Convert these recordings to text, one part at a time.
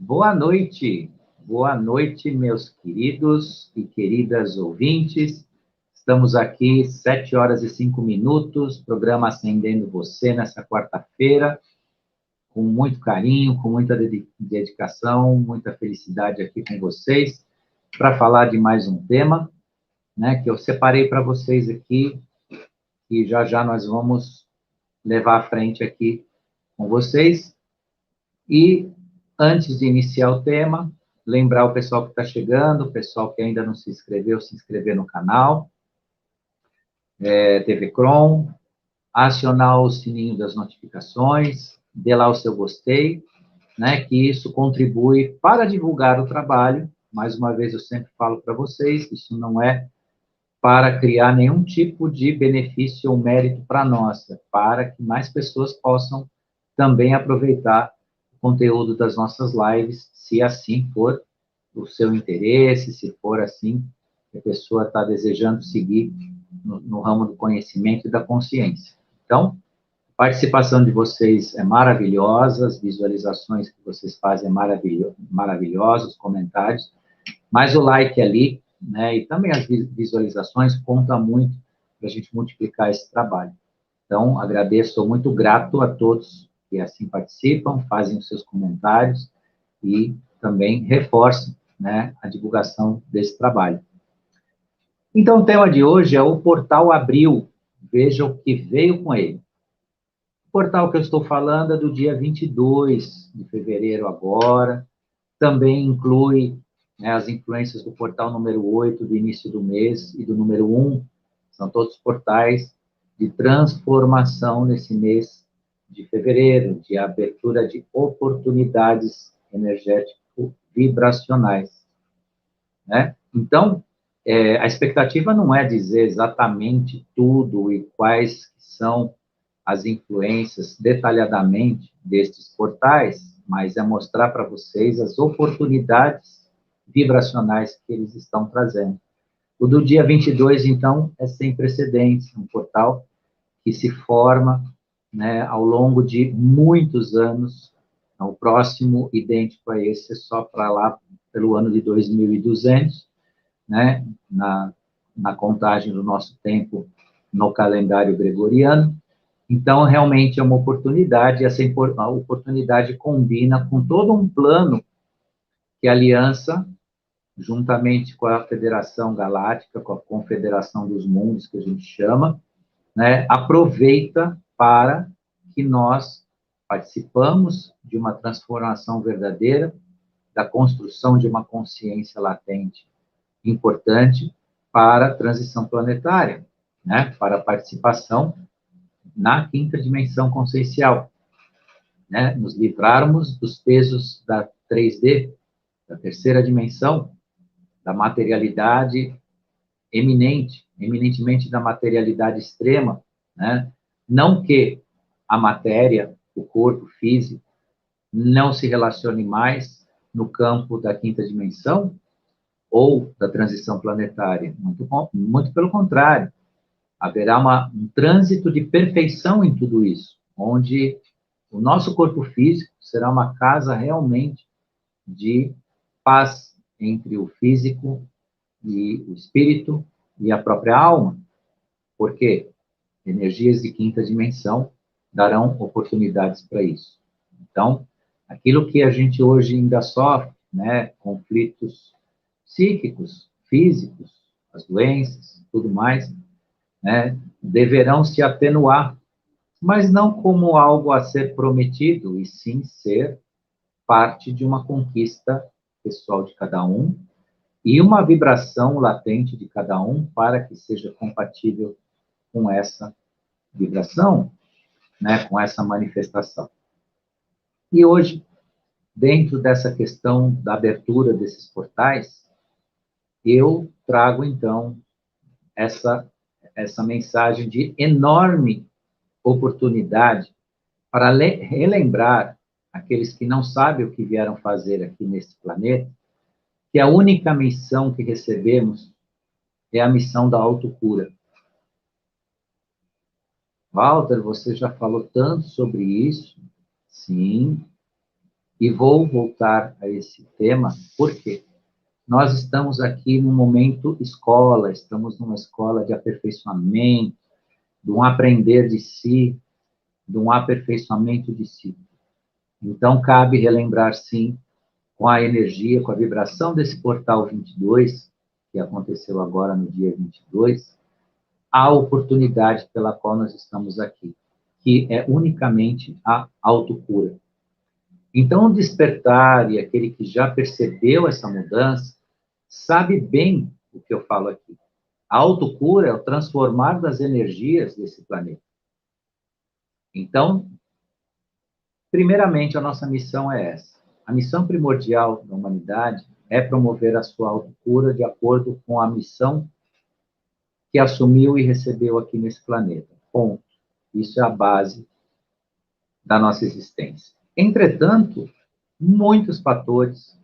Boa noite, meus queridos e queridas ouvintes. Estamos aqui, 7 horas e 5 minutos, programa Acendendo Você, nessa quarta-feira, com muito carinho, com muita dedicação, muita felicidade aqui com vocês, para falar de mais um tema, né, que eu separei para vocês aqui, e já já nós vamos levar à frente aqui com vocês. E antes de iniciar o tema, lembrar o pessoal que está chegando, o pessoal que ainda não se inscreveu, se inscrever no canal, TV Crom, acionar o sininho das notificações, dê lá o seu gostei, né, que isso contribui para divulgar o trabalho. Mais uma vez, eu sempre falo para vocês, isso não é para criar nenhum tipo de benefício ou mérito para nós, para que mais pessoas possam também aproveitar o conteúdo das nossas lives, se assim for o seu interesse, se for assim que a pessoa está desejando seguir no ramo do conhecimento e da consciência. Então, a participação de vocês é maravilhosa, as visualizações que vocês fazem é maravilhosas, os comentários, mas o like ali, né, e também as visualizações conta muito para a gente multiplicar esse trabalho. Então, agradeço, sou muito grato a todos que assim participam, fazem os seus comentários e também reforçam, né, a divulgação desse trabalho. Então, o tema de hoje é o Portal Abril. Veja o que veio com ele. O portal que eu estou falando é do dia 22 de fevereiro agora, também inclui, né, as influências do portal número 8 do início do mês e do número 1, são todos portais de transformação nesse mês de fevereiro, de abertura de oportunidades energético-vibracionais, né? Então, a expectativa não é dizer exatamente tudo e quais são as influências detalhadamente destes portais, mas é mostrar para vocês as oportunidades vibracionais que eles estão trazendo. O do dia 22, então, é sem precedentes, um portal que se forma, né, ao longo de muitos anos. O próximo, idêntico a esse, é só para lá, pelo ano de 2200, né, na contagem do nosso tempo no calendário gregoriano. Então, realmente é uma oportunidade, essa oportunidade combina com todo um plano que a Aliança, juntamente com a Federação Galáctica, com a Confederação dos Mundos, que a gente chama, né, aproveita para que nós participamos de uma transformação verdadeira, da construção de uma consciência latente importante para a transição planetária, né, para a participação na quinta dimensão consciencial, né, nos livrarmos dos pesos da 3D, da terceira dimensão, da materialidade eminentemente da materialidade extrema, né, não que a matéria, o corpo físico, não se relacione mais no campo da quinta dimensão ou da transição planetária, muito pelo contrário, haverá um trânsito de perfeição em tudo isso, onde o nosso corpo físico será uma casa realmente de paz entre o físico e o espírito e a própria alma, porque energias de quinta dimensão darão oportunidades para isso. Então, aquilo que a gente hoje ainda sofre, né, conflitos psíquicos, físicos, as doenças, tudo mais, né, deverão se atenuar, mas não como algo a ser prometido, e sim ser parte de uma conquista pessoal de cada um e uma vibração latente de cada um para que seja compatível com essa vibração, né, com essa manifestação. E hoje, dentro dessa questão da abertura desses portais, eu trago, então, essa mensagem de enorme oportunidade para relembrar aqueles que não sabem o que vieram fazer aqui nesse planeta, que a única missão que recebemos é a missão da autocura. Walter, você já falou tanto sobre isso? Sim. E vou voltar a esse tema, porque nós estamos aqui no momento escola, estamos numa escola de aperfeiçoamento, de um aprender de si, de um aperfeiçoamento de si. Então, cabe relembrar, sim, com a energia, com a vibração desse portal 22, que aconteceu agora no dia 22, a oportunidade pela qual nós estamos aqui, que é unicamente a autocura. Então, o despertar e aquele que já percebeu essa mudança, sabe bem o que eu falo aqui. A autocura é o transformar das energias desse planeta. Então, primeiramente, a nossa missão é essa. A missão primordial da humanidade é promover a sua autocura de acordo com a missão que assumiu e recebeu aqui nesse planeta. Ponto. Isso é a base da nossa existência. Entretanto, muitos fatores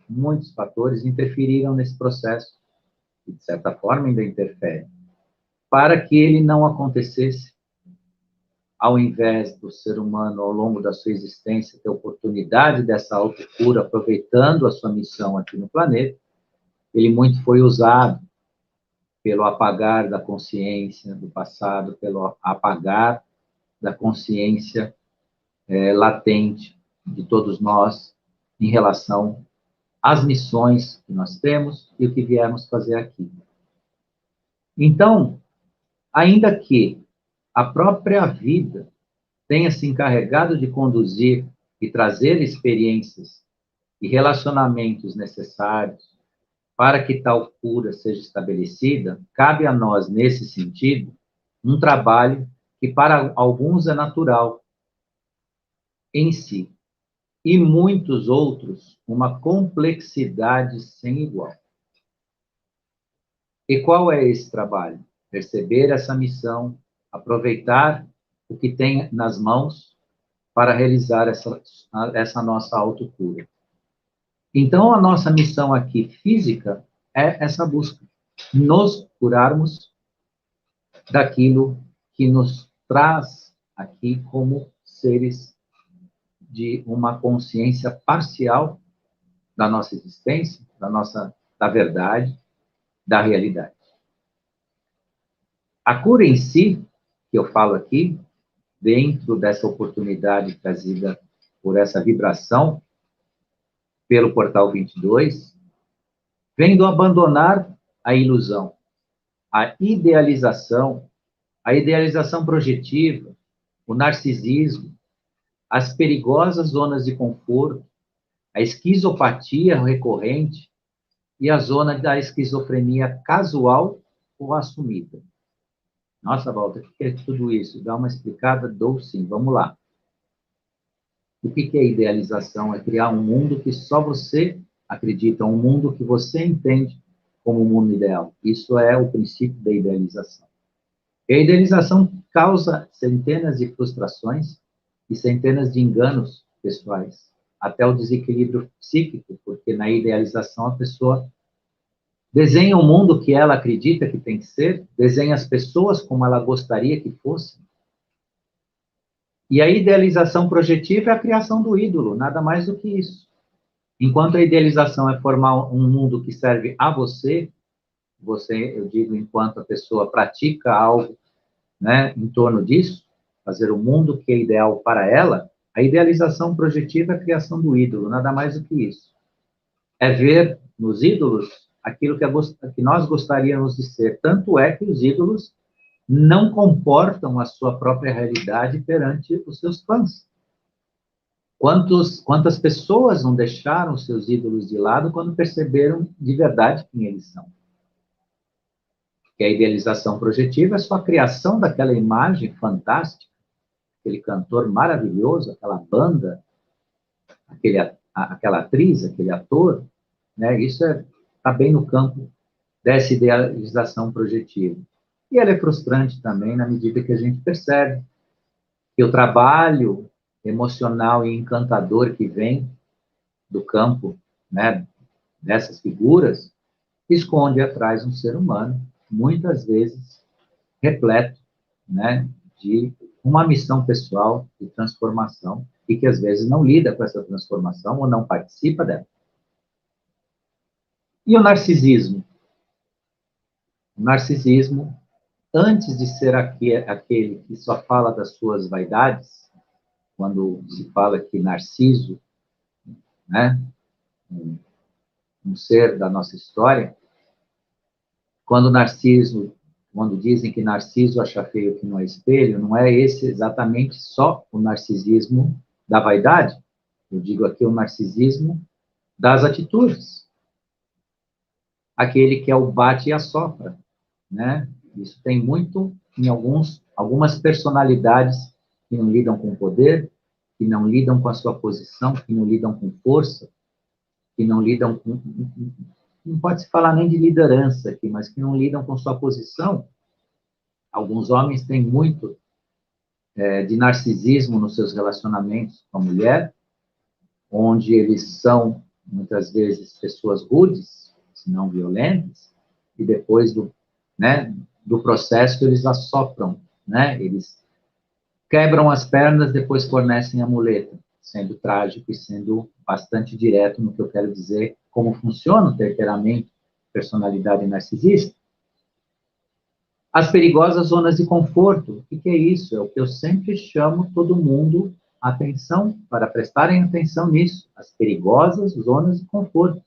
interferiram nesse processo, e de certa forma ainda interferem, para que ele não acontecesse, ao invés do ser humano, ao longo da sua existência, ter oportunidade dessa autocura, aproveitando a sua missão aqui no planeta, ele muito foi usado pelo apagar da consciência do passado, pelo apagar da consciência latente de todos nós em relação às missões que nós temos e o que viemos fazer aqui. Então, ainda que a própria vida tenha se encarregado de conduzir e trazer experiências e relacionamentos necessários para que tal cura seja estabelecida, cabe a nós, nesse sentido, um trabalho que para alguns é natural em si, e muitos outros uma complexidade sem igual. E qual é esse trabalho? Perceber essa missão, aproveitar o que tem nas mãos para realizar essa nossa autocura. Então, a nossa missão aqui física é essa busca, nos curarmos daquilo que nos traz aqui como seres de uma consciência parcial da nossa existência, da verdade, da realidade. A cura em si, que eu falo aqui, dentro dessa oportunidade trazida por essa vibração, pelo portal 22, vem do abandonar a ilusão, a idealização projetiva, o narcisismo, as perigosas zonas de conforto, a esquizopatia recorrente e a zona da esquizofrenia casual ou assumida. Nossa, Walter, o que é tudo isso? Dá uma explicada? Dou sim, vamos lá. O que é idealização? É criar um mundo que só você acredita, um mundo que você entende como um mundo ideal. Isso é o princípio da idealização. E a idealização causa centenas de frustrações e centenas de enganos pessoais, até o desequilíbrio psíquico, porque na idealização a pessoa desenha o mundo que ela acredita que tem que ser, desenha as pessoas como ela gostaria que fossem. E a idealização projetiva é a criação do ídolo, nada mais do que isso. Enquanto a idealização é formar um mundo que serve a você, eu digo, enquanto a pessoa pratica algo, né, em torno disso, fazer o mundo que é ideal para ela, a idealização projetiva é a criação do ídolo, nada mais do que isso. É ver nos ídolos aquilo que nós gostaríamos de ser. Tanto é que os ídolos não comportam a sua própria realidade perante os seus fãs. Quantas pessoas não deixaram seus ídolos de lado quando perceberam de verdade quem eles são? Que a idealização projetiva é só a criação daquela imagem fantástica, aquele cantor maravilhoso, aquela banda, aquela atriz, aquele ator, né? Isso está bem no campo dessa idealização projetiva. E ela é frustrante também na medida que a gente percebe que o trabalho emocional e encantador que vem do campo, né, dessas figuras, esconde atrás um ser humano, muitas vezes repleto, né, de uma missão pessoal de transformação e que às vezes não lida com essa transformação ou não participa dela. E o narcisismo? O narcisismo, antes de ser aquele que só fala das suas vaidades, quando se fala que Narciso, né, um ser da nossa história, quando dizem que Narciso acha feio que não é espelho, não é esse exatamente só o narcisismo da vaidade. Eu digo aqui o narcisismo das atitudes. Aquele que é o bate e assopra, né? Isso tem muito em algumas personalidades que não lidam com poder, que não lidam com a sua posição, que não lidam com força, que não lidam com... Não pode se falar nem de liderança aqui, mas que não lidam com sua posição. Alguns homens têm muito de narcisismo nos seus relacionamentos com a mulher, onde eles são, muitas vezes, pessoas rudes, se não violentas, e depois do processo eles assopram, né? Eles quebram as pernas, depois fornecem a muleta, sendo trágico e sendo bastante direto no que eu quero dizer, como funciona o temperamento, personalidade narcisista. As perigosas zonas de conforto. O que é isso? É o que eu sempre chamo todo mundo a atenção, para prestarem atenção nisso. As perigosas zonas de conforto.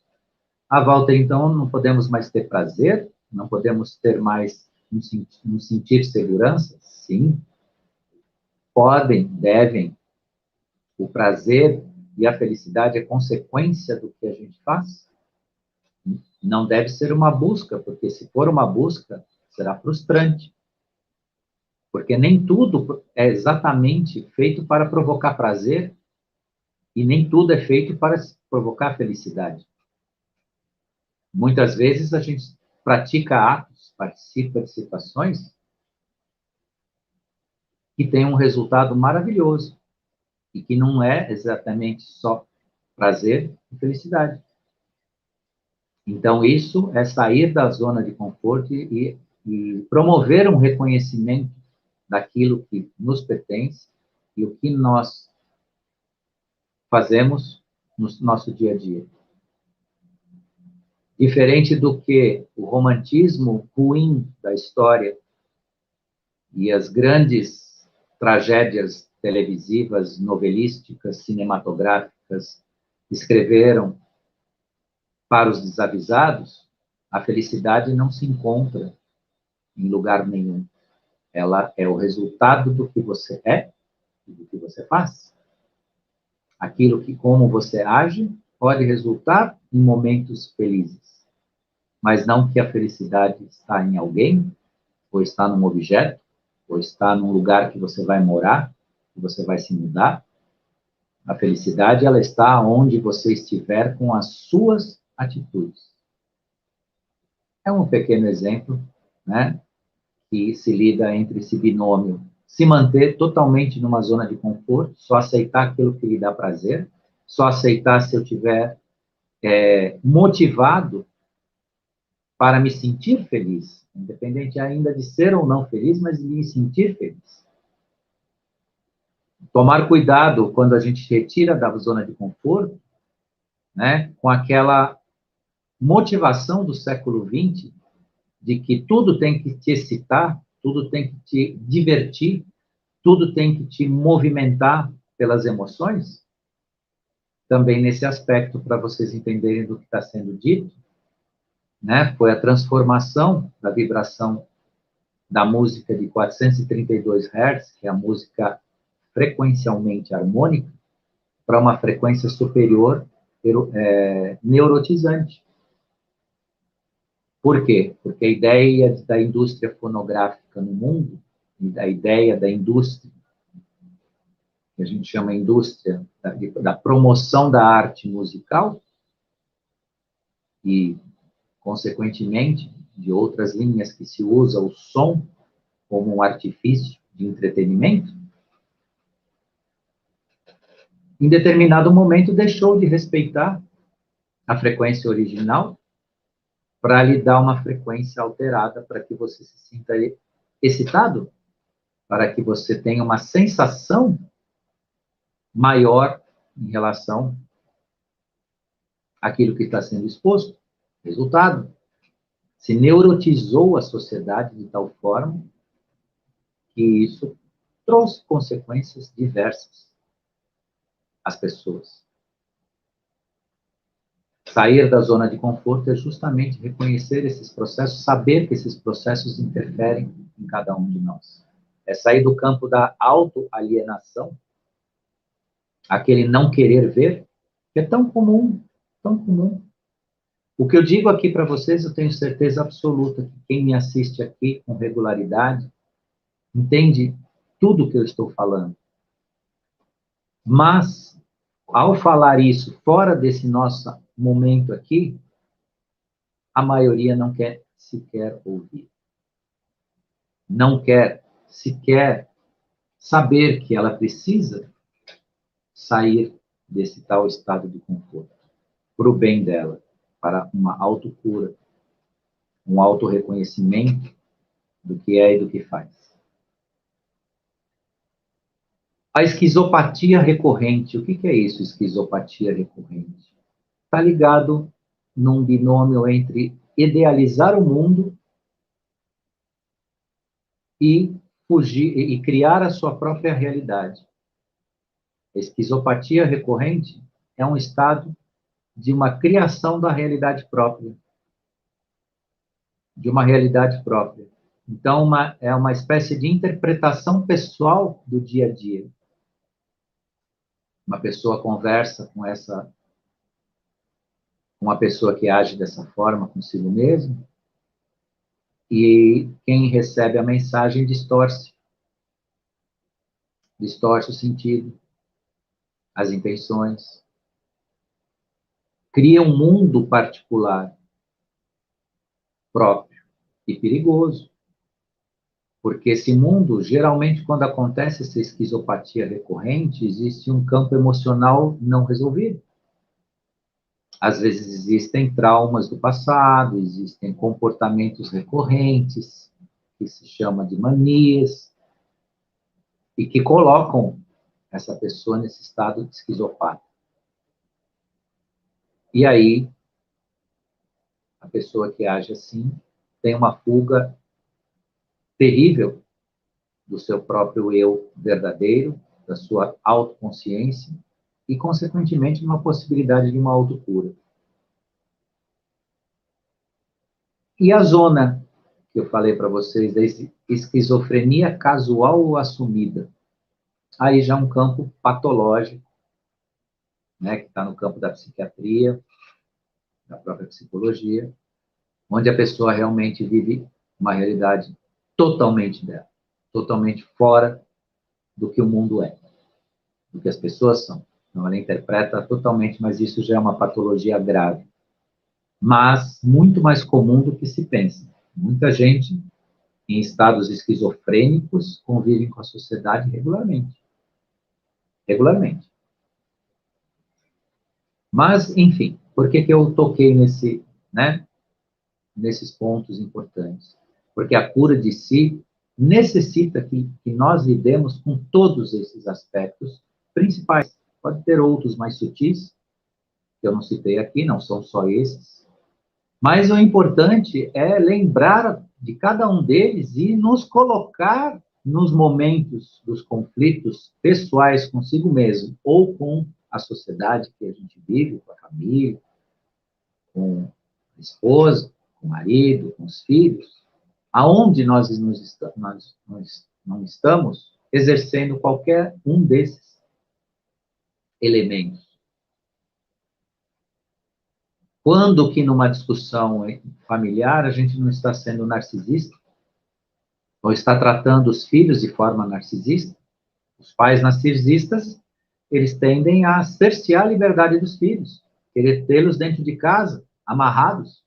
Walter, então, não podemos mais ter prazer? Não podemos ter mais um sentir segurança? Sim. Podem, devem. O prazer e a felicidade é consequência do que a gente faz? Não deve ser uma busca, porque se for uma busca, será frustrante. Porque nem tudo é exatamente feito para provocar prazer e nem tudo é feito para provocar felicidade. Muitas vezes a gente pratica atos, participa de situações que têm um resultado maravilhoso e que não é exatamente só prazer e felicidade. Então, isso é sair da zona de conforto e promover um reconhecimento daquilo que nos pertence e o que nós fazemos no nosso dia a dia. Diferente do que o romantismo ruim da história e as grandes tragédias televisivas, novelísticas, cinematográficas escreveram para os desavisados, a felicidade não se encontra em lugar nenhum. Ela é o resultado do que você é e do que você faz. Aquilo que, como você age, pode resultar em momentos felizes. Mas não que a felicidade está em alguém, ou está num objeto, ou está num lugar que você vai morar, que você vai se mudar. A felicidade, ela está onde você estiver com as suas atitudes. É um pequeno exemplo, né, que se liga entre esse binômio. Se manter totalmente numa zona de conforto, só aceitar aquilo que lhe dá prazer, só aceitar se eu tiver motivado para me sentir feliz, independente ainda de ser ou não feliz, mas de me sentir feliz. Tomar cuidado quando a gente retira da zona de conforto, né, com aquela motivação do século XX, de que tudo tem que te excitar, tudo tem que te divertir, tudo tem que te movimentar pelas emoções. Também nesse aspecto, para vocês entenderem do que está sendo dito, né, foi a transformação da vibração da música de 432 Hz, que é a música frequencialmente harmônica, para uma frequência superior neurotizante. Por quê? Porque a ideia da indústria fonográfica no mundo, e a ideia da indústria, que a gente chama indústria da promoção da arte musical, e, consequentemente, de outras linhas que se usa o som como um artifício de entretenimento, em determinado momento deixou de respeitar a frequência original para lhe dar uma frequência alterada para que você se sinta excitado, para que você tenha uma sensação maior em relação àquilo que está sendo exposto. Resultado, se neurotizou a sociedade de tal forma que isso trouxe consequências diversas às pessoas. Sair da zona de conforto é justamente reconhecer esses processos, saber que esses processos interferem em cada um de nós. É sair do campo da autoalienação, aquele não querer ver, que é tão comum, tão comum. O que eu digo aqui para vocês, eu tenho certeza absoluta que quem me assiste aqui com regularidade entende tudo o que eu estou falando. Mas, ao falar isso fora desse nosso momento aqui, a maioria não quer sequer ouvir. Não quer sequer saber que ela precisa sair desse tal estado de conforto, para o bem dela, para uma autocura, um autorreconhecimento do que é e do que faz. A esquizopatia recorrente, o que é isso, esquizopatia recorrente? Está ligado num binômio entre idealizar o mundo e fugir e criar a sua própria realidade. A esquizopatia recorrente é um estado de uma criação da realidade própria, de uma realidade própria. Então, é uma espécie de interpretação pessoal do dia a dia. Uma pessoa conversa com uma pessoa que age dessa forma consigo mesmo, e quem recebe a mensagem distorce o sentido, as intenções, cria um mundo particular próprio e perigoso. Porque esse mundo, geralmente, quando acontece essa esquizopatia recorrente, existe um campo emocional não resolvido. Às vezes existem traumas do passado, existem comportamentos recorrentes, que se chama de manias, e que colocam essa pessoa nesse estado de esquizofático. E aí, a pessoa que age assim tem uma fuga terrível do seu próprio eu verdadeiro, da sua autoconsciência, e, consequentemente, uma possibilidade de uma autocura. E a zona que eu falei para vocês, da esquizofrenia casual ou assumida, aí já é um campo patológico, né, que está no campo da psiquiatria, da própria psicologia, onde a pessoa realmente vive uma realidade totalmente dela, totalmente fora do que o mundo é, do que as pessoas são. Então, ela interpreta totalmente, mas isso já é uma patologia grave. Mas muito mais comum do que se pensa. Muita gente, em estados esquizofrênicos, convive com a sociedade regularmente. Regularmente. Mas, enfim, por que eu toquei nesses pontos importantes? Porque a cura de si necessita que nós lidemos com todos esses aspectos principais. Pode ter outros mais sutis, que eu não citei aqui, não são só esses. Mas o importante é lembrar de cada um deles e nos colocar nos momentos dos conflitos pessoais consigo mesmo ou com a sociedade que a gente vive, com a família, com a esposa, com o marido, com os filhos, aonde nós não estamos exercendo qualquer um desses elementos. Quando que numa discussão familiar a gente não está sendo narcisista? Ou está tratando os filhos de forma narcisista? Os pais narcisistas, eles tendem a cercear a liberdade dos filhos, querer tê-los dentro de casa, amarrados.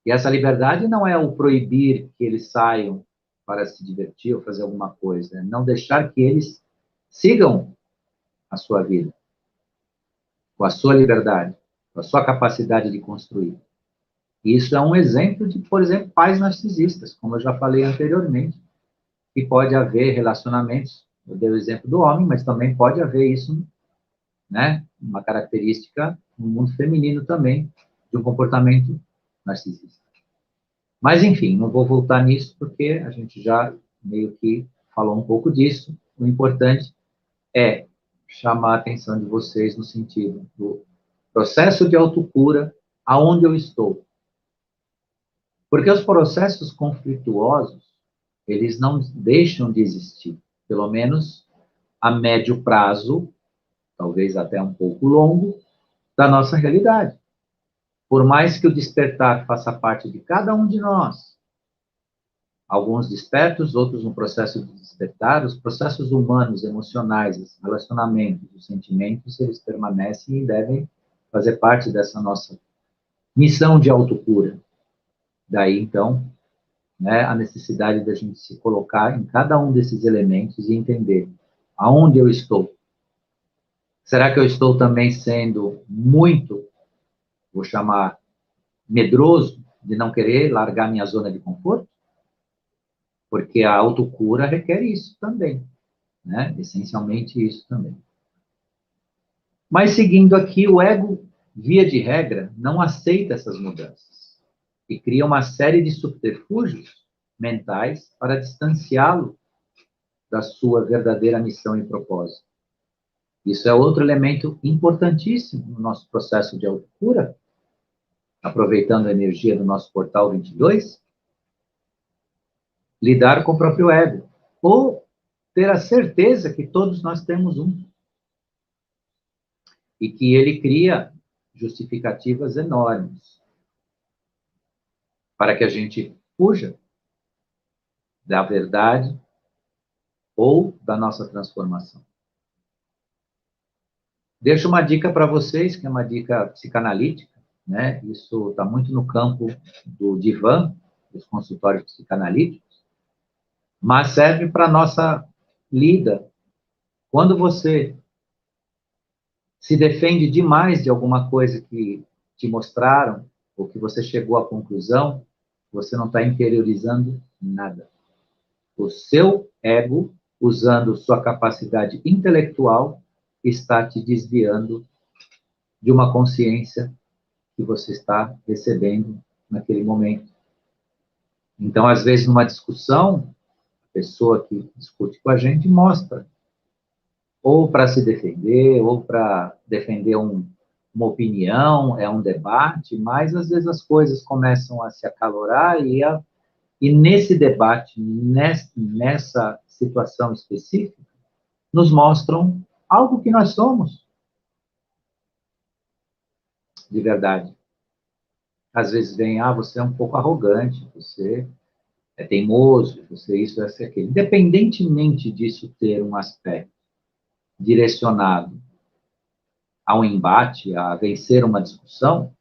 E essa liberdade não é o proibir que eles saiam para se divertir ou fazer alguma coisa, é não deixar que eles sigam a sua vida, com a sua liberdade, com a sua capacidade de construir. Isso é um exemplo de, por exemplo, pais narcisistas, como eu já falei anteriormente, que pode haver relacionamentos Eu dei o exemplo do homem, mas também pode haver isso, né? Uma característica no mundo feminino também, de um comportamento narcisista. Mas, enfim, não vou voltar nisso, porque a gente já meio que falou um pouco disso. O importante é chamar a atenção de vocês no sentido do processo de autocura, aonde eu estou. Porque os processos conflituosos, eles não deixam de existir, pelo menos a médio prazo, talvez até um pouco longo, da nossa realidade. Por mais que o despertar faça parte de cada um de nós, alguns despertos, outros no processo de despertar, os processos humanos, emocionais, os relacionamentos, os sentimentos, eles permanecem e devem fazer parte dessa nossa missão de autocura. Daí, então, né, a necessidade da gente se colocar em cada um desses elementos e entender aonde eu estou. Será que eu estou também sendo muito, vou chamar, medroso de não querer largar minha zona de conforto? Porque a autocura requer isso também, né? Essencialmente isso também. Mas seguindo aqui, o ego, via de regra, não aceita essas mudanças e cria uma série de subterfúgios mentais para distanciá-lo da sua verdadeira missão e propósito. Isso é outro elemento importantíssimo no nosso processo de autocura, aproveitando a energia do nosso portal 22, lidar com o próprio ego, ou ter a certeza que todos nós temos um, e que ele cria justificativas enormes para que a gente fuja da verdade ou da nossa transformação. Deixo uma dica para vocês, que é uma dica psicanalítica, né? Isso está muito no campo do divã, dos consultórios psicanalíticos, mas serve para a nossa lida. Quando você se defende demais de alguma coisa que te mostraram, ou que você chegou à conclusão, você não está interiorizando nada. O seu ego, usando sua capacidade intelectual, está te desviando de uma consciência que você está recebendo naquele momento. Então, às vezes, numa discussão, a pessoa que discute com a gente mostra, ou para se defender, ou para defender uma opinião, é um debate, mas às vezes as coisas começam a se acalorar e nesse debate, nessa situação específica, nos mostram algo que nós somos, de verdade. Às vezes vem, você é um pouco arrogante, você é teimoso, você isso, essa e aquilo. Independentemente disso ter um aspecto direcionado a um embate, a vencer uma discussão,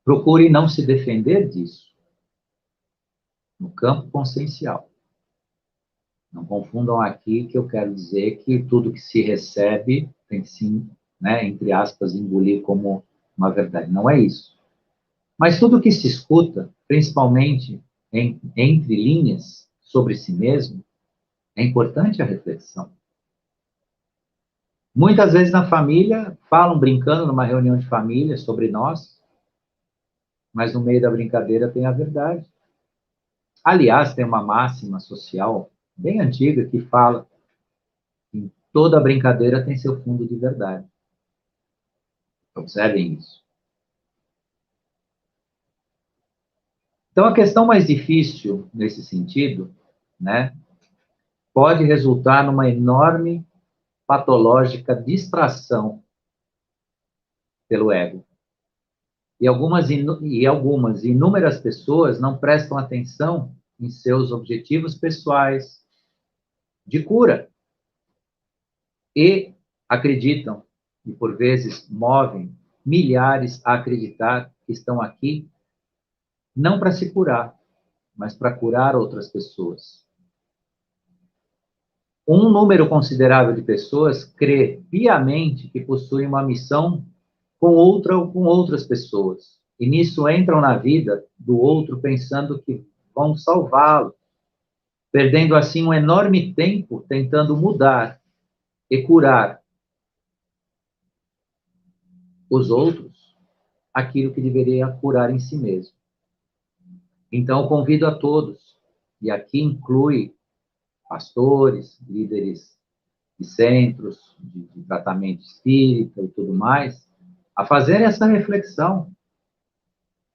procure não se defender disso no campo consciencial. Não confundam aqui que eu quero dizer que tudo que se recebe tem que sim, né, entre aspas, engolir como uma verdade. Não é isso. Mas tudo que se escuta, principalmente entre linhas sobre si mesmo, é importante a reflexão. Muitas vezes na família, falam brincando numa reunião de família sobre nós, mas no meio da brincadeira tem a verdade. Aliás, tem uma máxima social bem antiga que fala que toda brincadeira tem seu fundo de verdade. Observem isso. Então, a questão mais difícil nesse sentido, né, pode resultar numa enorme patológica distração pelo ego. E algumas inúmeras pessoas não prestam atenção em seus objetivos pessoais de cura e acreditam, e por vezes movem milhares a acreditar que estão aqui não para se curar, mas para curar outras pessoas. Um número considerável de pessoas crê piamente que possuem uma missão com outra ou com outras pessoas. E nisso entram na vida do outro pensando que vão salvá-lo, perdendo assim um enorme tempo tentando mudar e curar os outros aquilo que deveria curar em si mesmo. Então, eu convido a todos, e aqui inclui pastores, líderes de centros de tratamento espírita e tudo mais, a fazer essa reflexão,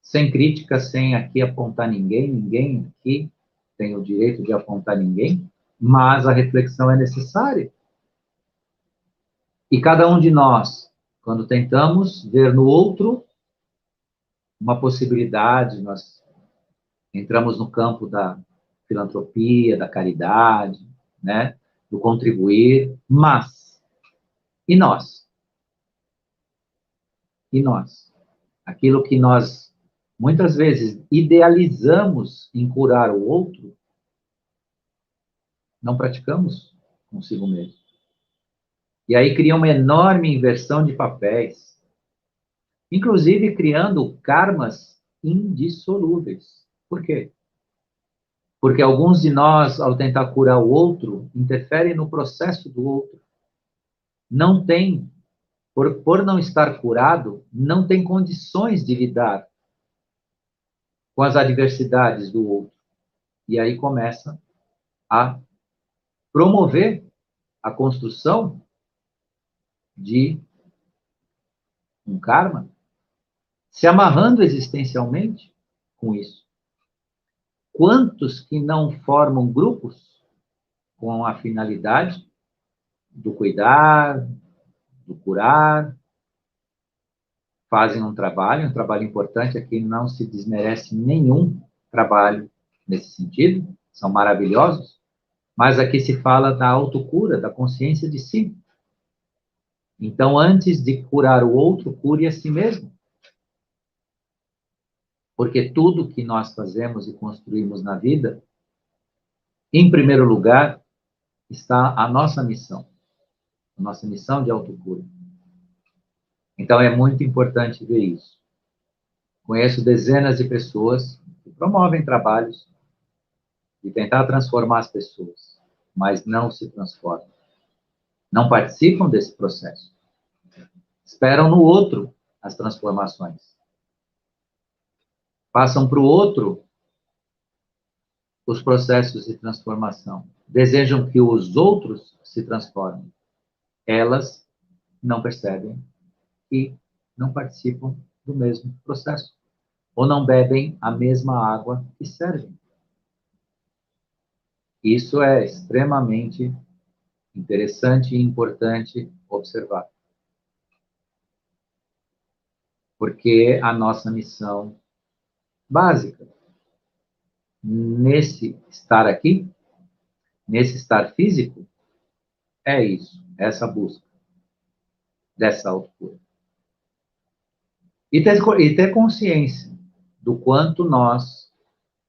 sem crítica, sem aqui apontar ninguém, ninguém aqui tem o direito de apontar ninguém, mas a reflexão é necessária. E cada um de nós, quando tentamos ver no outro uma possibilidade, nós entramos no campo da filantropia, da caridade, né, do contribuir, mas e nós? E nós? Aquilo que nós muitas vezes idealizamos em curar o outro, não praticamos consigo mesmo. E aí cria uma enorme inversão de papéis, inclusive criando karmas indissolúveis. Por quê? Porque alguns de nós, ao tentar curar o outro, interferem no processo do outro. Não tem, por não estar curado, não tem condições de lidar com as adversidades do outro. E aí começa a promover a construção de um karma, se amarrando existencialmente com isso. Quantos que não formam grupos com a finalidade do cuidar, do curar, fazem um trabalho importante, aqui não se desmerece nenhum trabalho nesse sentido, são maravilhosos, mas aqui se fala da autocura, da consciência de si. Então, antes de curar o outro, cure a si mesmo. Porque tudo que nós fazemos e construímos na vida, em primeiro lugar, está a nossa missão de autocura. Então, é muito importante ver isso. Conheço dezenas de pessoas que promovem trabalhos de tentar transformar as pessoas, mas não se transformam. Não participam desse processo. Esperam no outro as transformações. Passam para o outro os processos de transformação. Desejam que os outros se transformem. Elas não percebem e não participam do mesmo processo. Ou não bebem a mesma água que servem. Isso é extremamente interessante e importante observar. Porque a nossa missão básica, nesse estar aqui, nesse estar físico, é isso, essa busca dessa autocura. E ter consciência do quanto nós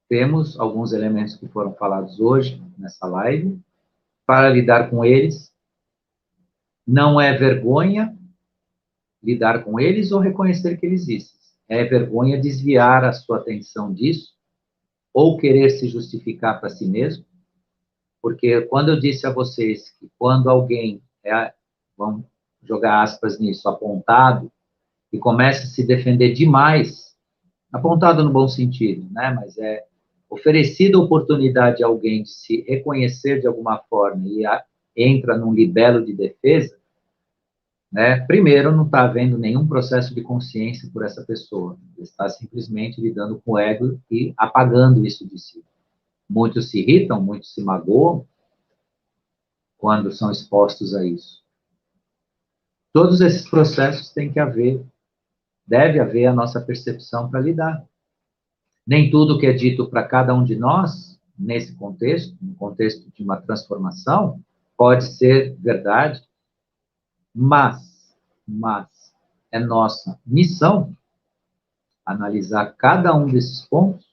temos alguns elementos que foram falados hoje, nessa live, para lidar com eles. Não é vergonha lidar com eles ou reconhecer que eles existem. É vergonha desviar a sua atenção disso ou querer se justificar para si mesmo. Porque quando eu disse a vocês que quando alguém vamos jogar aspas nisso, apontado, e começa a se defender demais, apontado no bom sentido, né? Mas é oferecida a oportunidade a alguém de se reconhecer de alguma forma e entra num libelo de defesa, né? Primeiro, não está havendo nenhum processo de consciência por essa pessoa. Ele está simplesmente lidando com o ego e apagando isso de si. Muitos se irritam, muitos se magoam quando são expostos a isso. Todos esses processos têm que haver, deve haver a nossa percepção para lidar. Nem tudo que é dito para cada um de nós, nesse contexto, no contexto de uma transformação, pode ser verdade, mas é nossa missão analisar cada um desses pontos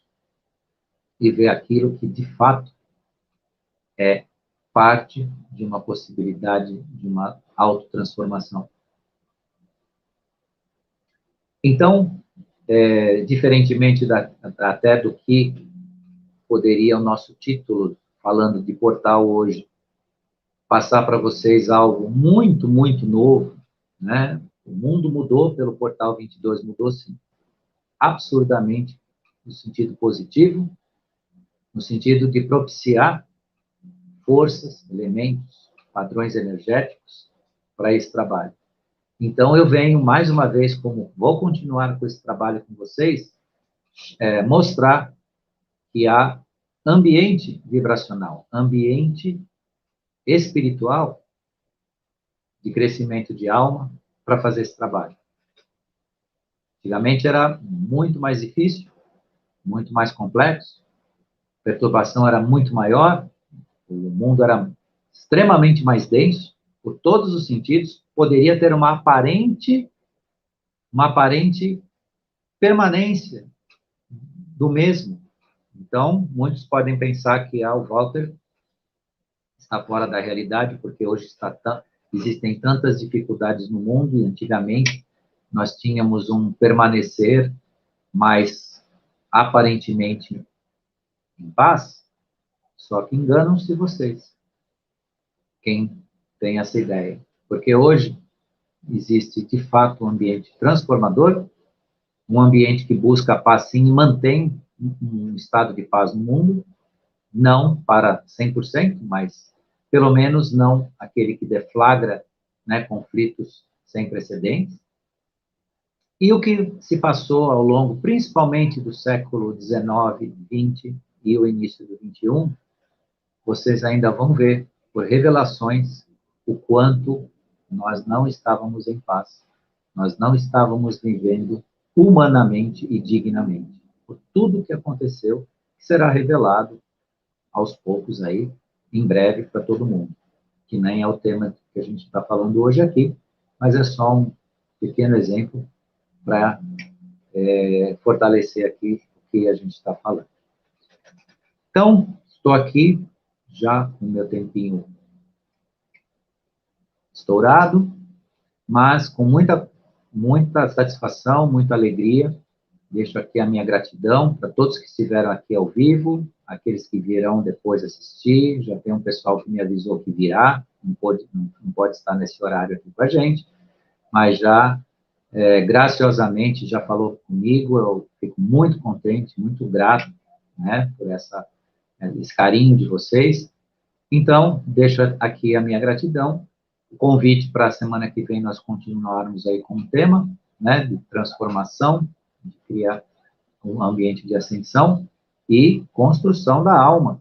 e ver aquilo que, de fato, é parte de uma possibilidade de uma autotransformação. Então, diferentemente até do que poderia o nosso título falando de portal hoje, passar para vocês algo muito, muito novo, né? O mundo mudou pelo Portal 22, mudou sim, absurdamente, no sentido positivo, no sentido de propiciar forças, elementos, padrões energéticos para esse trabalho. Então, eu venho, mais uma vez, como vou continuar com esse trabalho com vocês, mostrar que há ambiente vibracional, ambiente espiritual de crescimento de alma para fazer esse trabalho. Antigamente era muito mais difícil, muito mais complexo, a perturbação era muito maior, o mundo era extremamente mais denso, por todos os sentidos, poderia ter uma aparente permanência do mesmo. Então, muitos podem pensar que o Walter está fora da realidade, porque hoje existem tantas dificuldades no mundo, e antigamente nós tínhamos um permanecer mais aparentemente em paz, só que enganam-se vocês, quem tem essa ideia. Porque hoje existe, de fato, um ambiente transformador, um ambiente que busca a paz, sim, e mantém um estado de paz no mundo, não para 100%, mas pelo menos não aquele que deflagra, né, conflitos sem precedentes. E o que se passou ao longo, principalmente do século XIX, XX e o início do XXI, vocês ainda vão ver, por revelações, o quanto nós não estávamos em paz, nós não estávamos vivendo humanamente e dignamente. Por tudo que aconteceu, que será revelado aos poucos aí, em breve, para todo mundo. Que nem é o tema que a gente está falando hoje aqui, mas é só um pequeno exemplo para fortalecer aqui o que a gente está falando. Então, estou aqui já com o meu tempinho estourado, mas com muita satisfação, muita alegria. Deixo aqui a minha gratidão para todos que estiveram aqui ao vivo, aqueles que virão depois assistir. Já tem um pessoal que me avisou que virá, não pode estar nesse horário aqui com a gente, mas já graciosamente já falou comigo. Eu fico muito contente, muito grato, né, por esse carinho de vocês. Então, deixo aqui a minha gratidão, o convite para a semana que vem nós continuarmos aí com o tema, né, de transformação, de criar um ambiente de ascensão e construção da alma,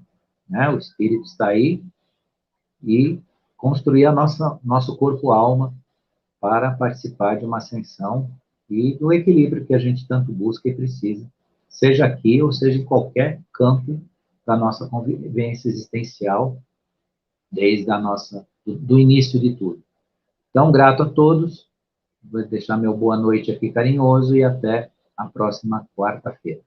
né, o espírito está aí e construir nosso corpo-alma para participar de uma ascensão e do equilíbrio que a gente tanto busca e precisa, seja aqui ou seja em qualquer campo da nossa convivência existencial, desde do início de tudo. Então, grato a todos, vou deixar meu boa noite aqui carinhoso e até a próxima quarta-feira.